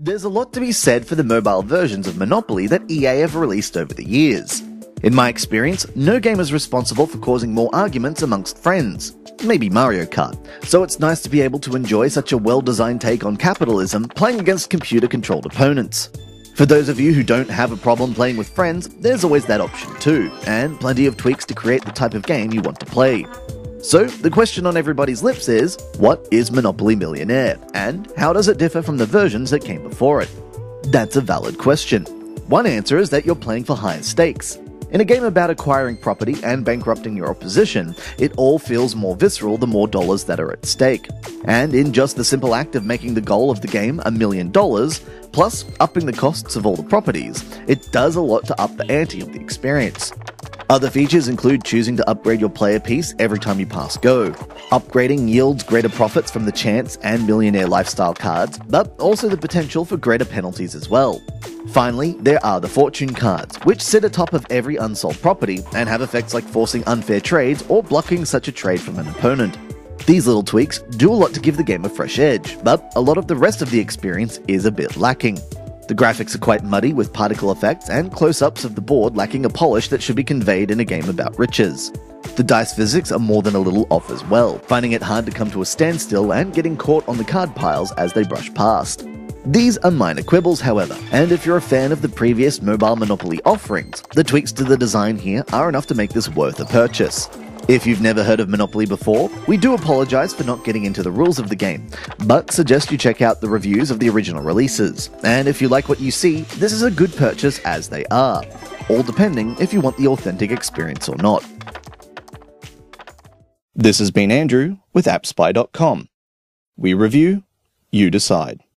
There's a lot to be said for the mobile versions of Monopoly that EA have released over the years. In my experience, no game is responsible for causing more arguments amongst friends. Maybe Mario Kart. So it's nice to be able to enjoy such a well-designed take on capitalism playing against computer-controlled opponents. For those of you who don't have a problem playing with friends, there's always that option too, and plenty of tweaks to create the type of game you want to play. So, the question on everybody's lips is, what is Monopoly Millionaire, and how does it differ from the versions that came before it? That's a valid question. One answer is that you're playing for higher stakes. In a game about acquiring property and bankrupting your opposition, it all feels more visceral the more dollars that are at stake. And in just the simple act of making the goal of the game $1 million, plus upping the costs of all the properties, it does a lot to up the ante of the experience. Other features include choosing to upgrade your player piece every time you pass go. Upgrading yields greater profits from the Chance and Millionaire lifestyle cards, but also the potential for greater penalties as well. Finally, there are the fortune cards, which sit atop of every unsold property and have effects like forcing unfair trades or blocking such a trade from an opponent. These little tweaks do a lot to give the game a fresh edge, but a lot of the rest of the experience is a bit lacking. The graphics are quite muddy with particle effects and close-ups of the board lacking a polish that should be conveyed in a game about riches. The dice physics are more than a little off as well, finding it hard to come to a standstill and getting caught on the card piles as they brush past. These are minor quibbles, however, and if you're a fan of the previous mobile Monopoly offerings, the tweaks to the design here are enough to make this worth a purchase. If you've never heard of Monopoly before, we do apologize for not getting into the rules of the game, but suggest you check out the reviews of the original releases. And if you like what you see, this is a good purchase as they are, all depending if you want the authentic experience or not. This has been Andrew with AppSpy.com. We review, you decide.